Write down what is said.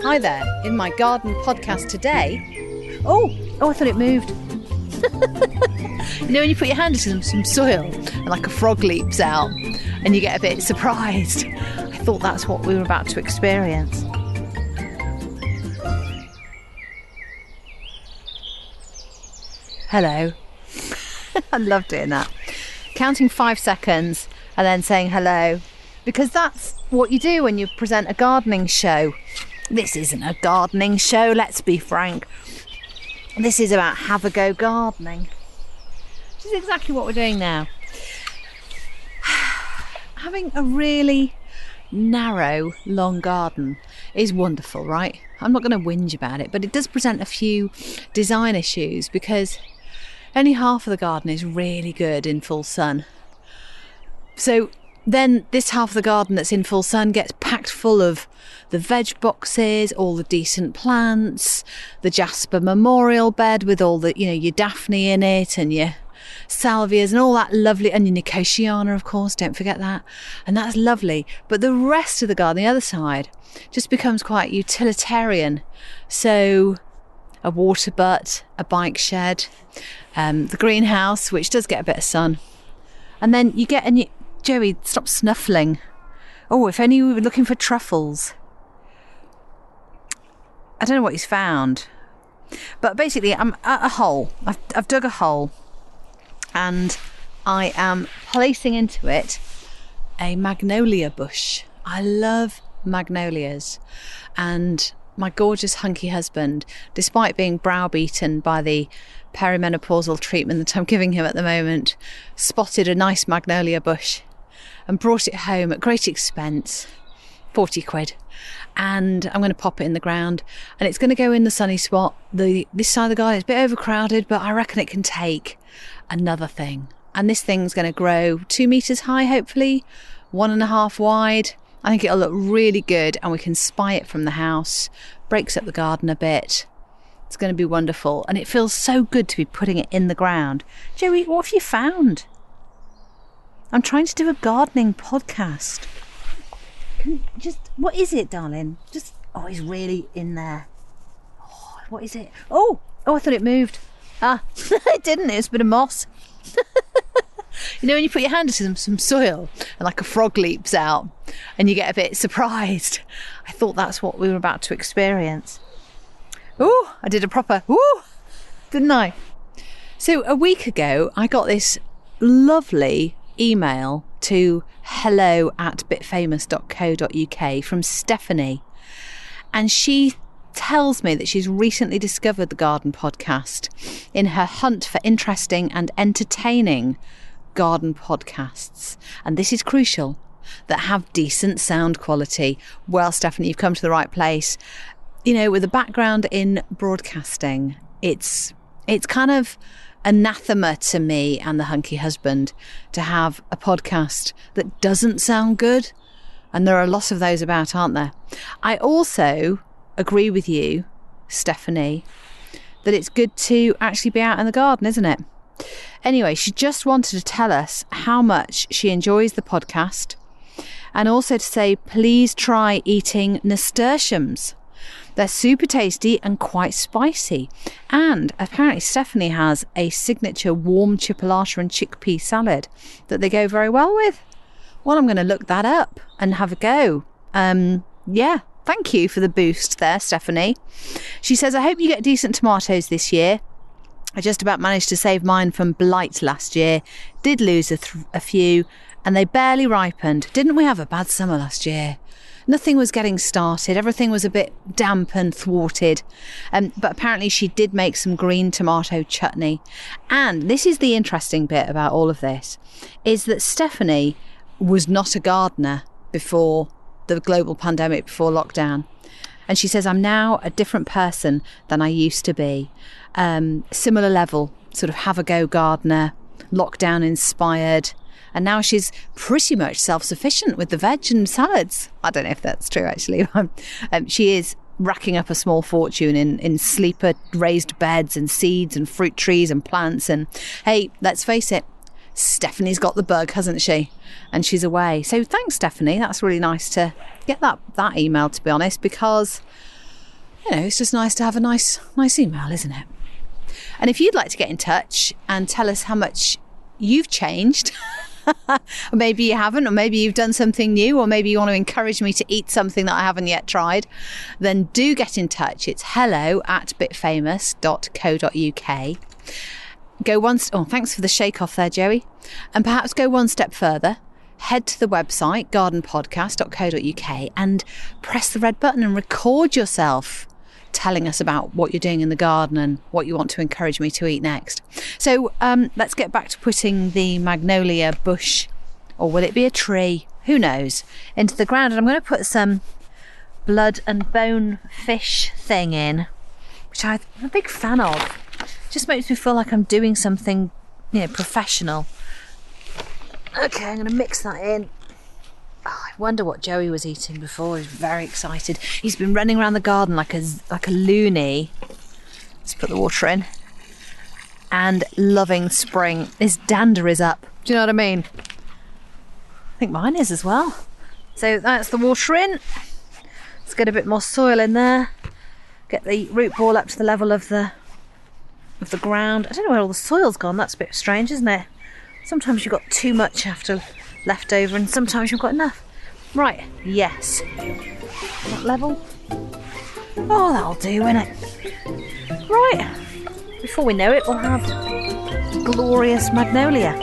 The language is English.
Hi there, in my garden podcast today. Oh, I thought it moved. You know when you put your hand into some soil and like a frog leaps out and you get a bit surprised? I thought that's what we were about to experience. Hello. I love doing that. Counting 5 seconds and then saying hello, because that's what you do when you present a gardening show. This isn't a gardening show, let's be frank. This is about have a go gardening, which is exactly what we're doing now. Having a really narrow, long garden is wonderful, right? I'm not going to whinge about it, but it does present a few design issues because only half of the garden is really good in full sun. So then this half of the garden that's in full sun gets packed full of the veg boxes, all the decent plants, the jasper memorial bed with all the, your daphne in it and your salvias and all that lovely, and your nicotiana, of course, don't forget that. And that's lovely. But the rest of the garden, the other side, just becomes quite utilitarian. So a water butt, a bike shed, the greenhouse, which does get a bit of sun. And then you get, Joey, stop snuffling. Oh, if only we were looking for truffles. I don't know what he's found. But basically, I'm at a hole. I've dug a hole. And I am placing into it a magnolia bush. I love magnolias. And my gorgeous hunky husband, despite being browbeaten by the perimenopausal treatment that I'm giving him at the moment, spotted a nice magnolia bush and brought it home at great expense, 40 quid. And I'm going to pop it in the ground and it's going to go in the sunny spot. This side of the garden is a bit overcrowded, but I reckon it can take another thing. And this thing's going to grow 2 meters high, hopefully, 1.5 wide. I think it'll look really good and we can spy it from the house. Breaks up the garden a bit. It's going to be wonderful. And it feels so good to be putting it in the ground. Joey, what have you found? I'm trying to do a gardening podcast. What is it, darling? He's really in there. Oh, what is it? Oh, I thought it moved. It didn't. It's a bit of moss. You know when you put your hand into some soil and like a frog leaps out and you get a bit surprised? I thought that's what we were about to experience. Oh, I did a proper woo, didn't I? So a week ago, I got this lovely email to hello@bitfamous.co.uk from Stephanie. And she tells me that she's recently discovered the Garden Podcast in her hunt for interesting and entertaining garden podcasts. And this is crucial, that have decent sound quality. Well, Stephanie, you've come to the right place. With a background in broadcasting, it's kind of anathema to me and the hunky husband to have a podcast that doesn't sound good. And there are lots of those about, aren't there? I also agree with you, Stephanie, that it's good to actually be out in the garden, isn't it? Anyway, she just wanted to tell us how much she enjoys the podcast and also to say, please try eating nasturtiums. They're super tasty and quite spicy. And apparently Stephanie has a signature warm chipolata and chickpea salad that they go very well with. Well, I'm going to look that up and have a go. Thank you for the boost there, Stephanie. She says, I hope you get decent tomatoes this year. I just about managed to save mine from blight last year. Did lose a few and they barely ripened. Didn't we have a bad summer last year? Nothing was getting started. Everything was a bit damp and thwarted. But apparently she did make some green tomato chutney. And this is the interesting bit about all of this, is that Stephanie was not a gardener before the global pandemic, before lockdown. And she says, I'm now a different person than I used to be. Similar level, sort of have-a-go gardener, lockdown inspired. And now she's pretty much self-sufficient with the veg and salads. I don't know if that's true, actually. She is racking up a small fortune in sleeper raised beds and seeds and fruit trees and plants. And hey, let's face it, Stephanie's got the bug, hasn't she? And she's away. So thanks, Stephanie. That's really nice to get that email, to be honest, because, it's just nice to have a nice email, isn't it? And if you'd like to get in touch and tell us how much you've changed, or maybe you haven't, or maybe you've done something new, or maybe you want to encourage me to eat something that I haven't yet tried, then do get in touch. It's hello@bitfamous.co.uk. Thanks for the shake off there, Joey. And perhaps go one step further. Head to the website, gardenpodcast.co.uk, and press the red button and record yourself telling us about what you're doing in the garden and what you want to encourage me to eat next. So let's get back to putting the magnolia bush, or will it be a tree? Who knows? Into the ground. And I'm going to put some blood and bone fish thing in, which I'm a big fan of. Just makes me feel like I'm doing something, professional. Okay, I'm going to mix that in. Oh, I wonder what Joey was eating before. He's very excited. He's been running around the garden like a loony. Let's put the water in. And loving spring. His dander is up. Do you know what I mean? I think mine is as well. So that's the water in. Let's get a bit more soil in there. Get the root ball up to the level of the ground. I don't know where all the soil's gone. That's a bit strange, isn't it? Sometimes you've got too much left over, and sometimes you've got enough. Right, yes. That level. Oh, that'll do, innit? Right. Before we know it, we'll have glorious magnolia.